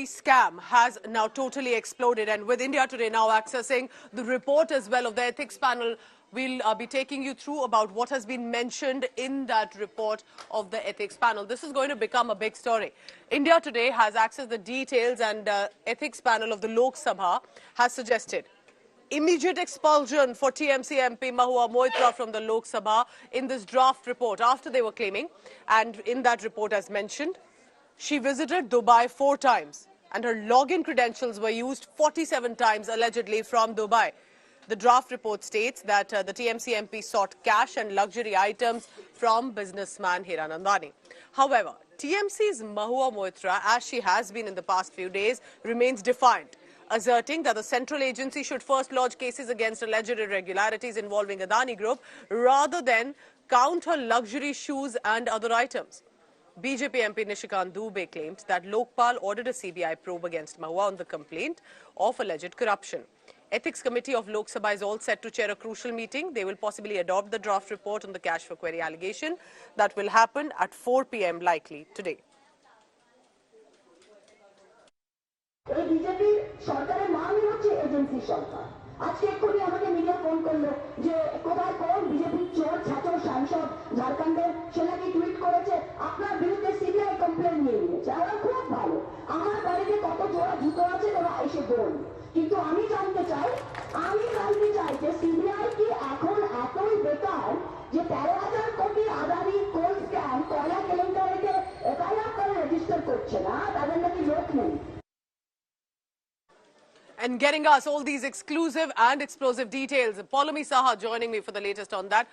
bribery scam has now totally exploded, and with India Today now accessing the report as well of the ethics panel, we'll be taking you through about what has been mentioned in that report of the ethics panel. This is going to become a big story. India Today has accessed the details, and ethics panel of the Lok Sabha has suggested immediate expulsion for TMC MP Mahua Moitra from the Lok Sabha in this draft report after they were claiming, and in that report as mentioned, she visited Dubai 4 times and her login credentials were used 47 times allegedly from Dubai. The draft report states that the TMC MP sought cash and luxury items from businessman Hiranandani. However, TMC's Mahua Moitra, as she has been in the past few days, remains defiant, asserting that the central agency should first lodge cases against alleged irregularities involving Adani Group rather than count her luxury shoes and other items. BJP MP Nishikant Dubey claimed that Lokpal ordered a CBI probe against Mahua on the complaint of alleged corruption. Ethics Committee of Lok Sabha is all set to chair a crucial meeting. They will possibly adopt the draft report on the cash for query allegation. That will happen at 4 p.m. likely today. আজকে এক্ষুনি আমাকে media phone করলো যে কোথায় কোন BJP চোর ছাত্র সাংসদ ঝাড়খণ্ডের সে নাকি টুইট করেছে আপনার বিরুদ্ধে সিবিআই কমপ্লেন নিয়ে নিয়েছে। আমার খুব ভালো, আমার বাড়িতে কত জোড়া জুতো আছে ওরা এসে দৌড়। কিন্তু আমি জানতে চাই যে সিবিআই কি এখন এতই বেকার যে 13,000 কোটি আদানি কোল স্ক্যাম কয়লা কেলেঙ্কারিতে এফআইআর করে রেজিস্টার করছে না, তাদের নাকি লোক নেই। And getting us all these exclusive and explosive details, Paulami Saha joining me for the latest on that.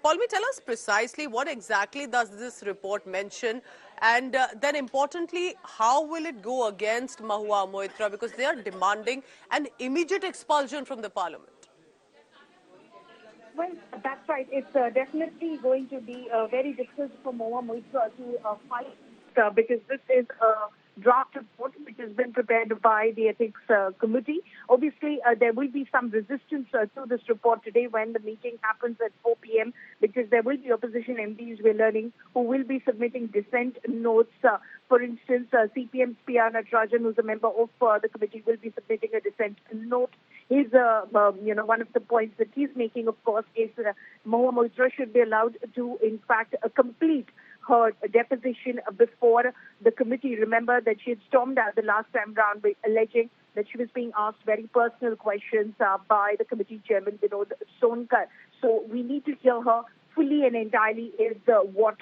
Paulami, tell us precisely what exactly does this report mention, and then importantly, how will it go against Mahua Moitra, because they are demanding an immediate expulsion from the parliament. Well, that's right. It's definitely going to be very difficult for Mahua Moitra to fight because this is a draft report which has been prepared by the Ethics Committee. Obviously, there will be some resistance to this report today when the meeting happens at 4 p.m. because there will be opposition MPs, we're learning, who will be submitting dissent notes. For instance, CPM's P.R. Natarajan, who's a member of the committee, will be submitting a dissent note. His, one of the points that he's making, of course, is Mahua Moitra should be allowed to, in fact, complete her deposition before the committee. Remember that she had stormed out the last time round by alleging that she was being asked very personal questions by the committee chairman, Vinod Sonkar. So we need to hear her fully and entirely is what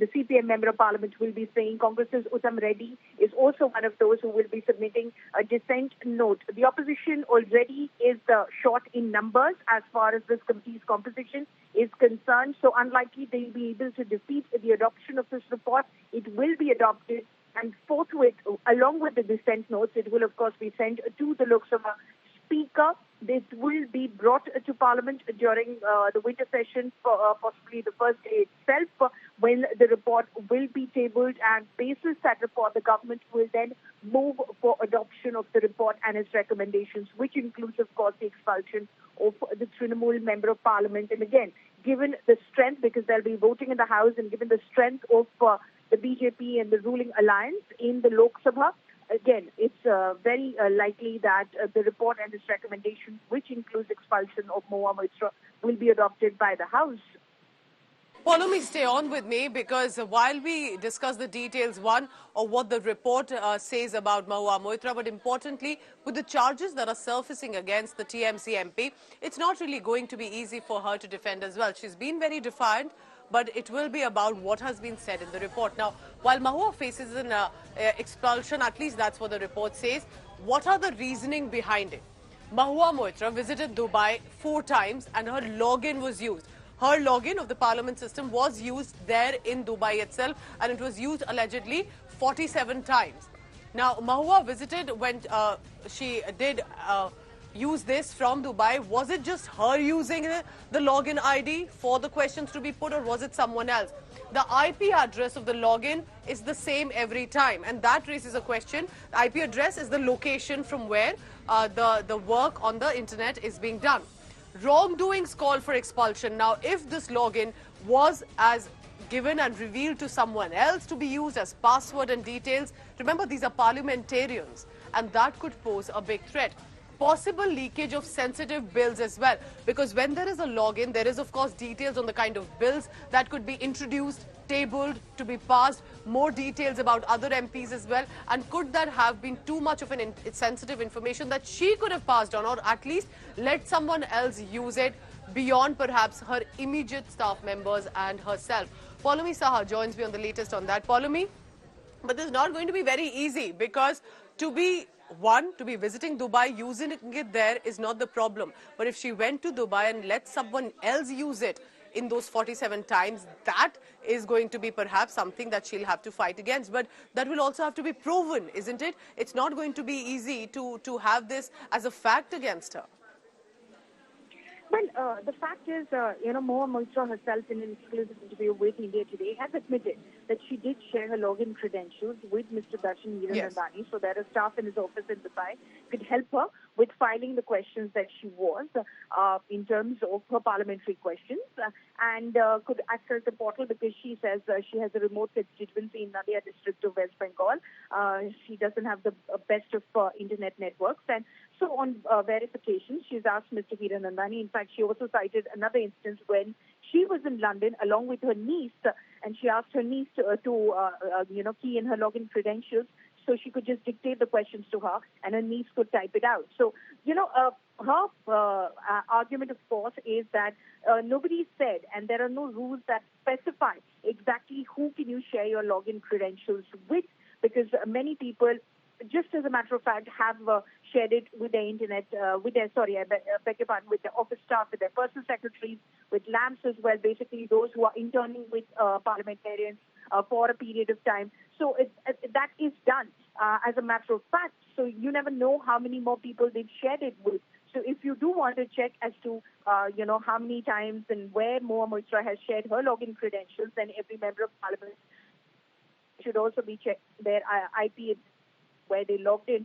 the CPM member of parliament will be saying. Congress's Uttam Reddy is also one of those who will be submitting a dissent note. The opposition already is short in numbers as far as this committee's composition is concerned. So unlikely they'll be able to defeat the adoption of this report. It will be adopted, and forthwith, along with the dissent notes, it will of course be sent to the Lok Sabha Speaker. This will be brought to Parliament during the winter session, possibly the first day itself, when the report will be tabled, and basis that report, the government will then move for adoption of the report and its recommendations, which includes, of course, the expulsion of the Trinamool member of Parliament. And again, given the strength, because they'll be voting in the House, and given the strength of the BJP and the ruling alliance in the Lok Sabha, again, it's very likely that the report and its recommendations, which includes expulsion of Mahua Moitra, will be adopted by the House. Paulami, stay on with me, because while we discuss the details, one, of what the report says about Mahua Moitra, but importantly, with the charges that are surfacing against the TMC MP, it's not really going to be easy for her to defend as well. She's been very defiant, but it will be about what has been said in the report. Now, while Mahua faces an expulsion, at least that's what the report says, what are the reasoning behind it? Mahua Moitra visited Dubai 4 times and her login was used. Her login of the parliament system was used there in Dubai itself, and it was used allegedly 47 times. Now, Mahua visited when she did use this from Dubai. Was it just her using the login ID for the questions to be put, or was it someone else? The IP address of the login is the same every time, and that raises a question. The IP address is the location from where the work on the internet is being done. Wrongdoings call for expulsion. Now, if this login was as given and revealed to someone else to be used as password and details. Remember, these are parliamentarians, and that could pose a big threat. Possible leakage of sensitive bills as well, because when there is a login, there is of course details on the kind of bills that could be introduced, tabled, to be passed, more details about other MPs as well. And could that have been too much of an sensitive information that she could have passed on, or at least let someone else use it beyond perhaps her immediate staff members and herself? Paulami Saha joins me on the latest on that. Paulami, but this is not going to be very easy, because to be visiting Dubai, using it there is not the problem. But if she went to Dubai and let someone else use it in those 47 times, that is going to be perhaps something that she'll have to fight against. But that will also have to be proven, isn't it? It's not going to be easy to have this as a fact against her. Well, the fact is, Mahua Moitra herself, in an exclusive interview with India Today, has admitted that she did share her login credentials with Mr. Darshan Yes. so that a staff in his office in Dubai could help her with filing the questions that she was in terms of her parliamentary questions, and could access the portal because she says she has a remote constituency in Nadia district of West Bengal. She doesn't have the best of internet networks, and so on verification, she's asked Mr. Hiranandani. In fact, she also cited another instance when she was in London along with her niece, and she asked her niece to key in her login credentials so she could just dictate the questions to her, and her niece could type it out. So, her argument, of course, is that nobody said, and there are no rules that specify exactly who can you share your login credentials with, because many people, just as a matter of fact, have shared it with their internet, with their office staff, with their personal secretaries, with lamps as well, basically those who are interning with parliamentarians for a period of time. So that is done as a matter of fact. So you never know how many more people they've shared it with. So if you do want to check as to, how many times and where Mahua Moitra has shared her login credentials, then every member of parliament should also be checked their IP where they logged in.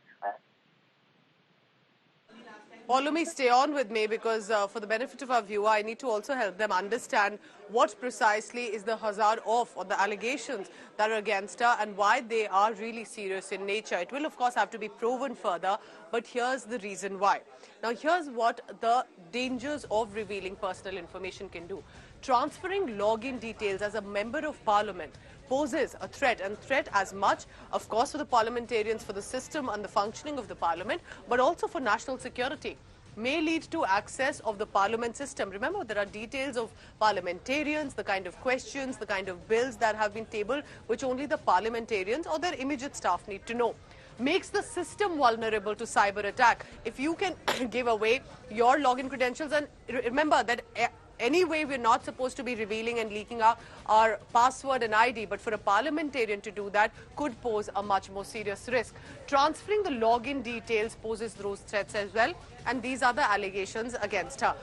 Paulami, stay on with me, because for the benefit of our viewer, I need to also help them understand what precisely is the hazard of, or the allegations that are against her, and why they are really serious in nature. It will, of course, have to be proven further, but here's the reason why. Now, here's what the dangers of revealing personal information can do. Transferring login details as a member of parliament poses a threat, and threat as much, of course, for the parliamentarians, for the system and the functioning of the parliament, but also for national security. May lead to access of the parliament system. Remember, there are details of parliamentarians, the kind of questions, the kind of bills that have been tabled, which only the parliamentarians or their immediate staff need to know. Makes the system vulnerable to cyber attack. If you can give away your login credentials, and remember that anyway, we're not supposed to be revealing and leaking out our password and ID, but for a parliamentarian to do that could pose a much more serious risk. Transferring the login details poses those threats as well, and these are the allegations against her.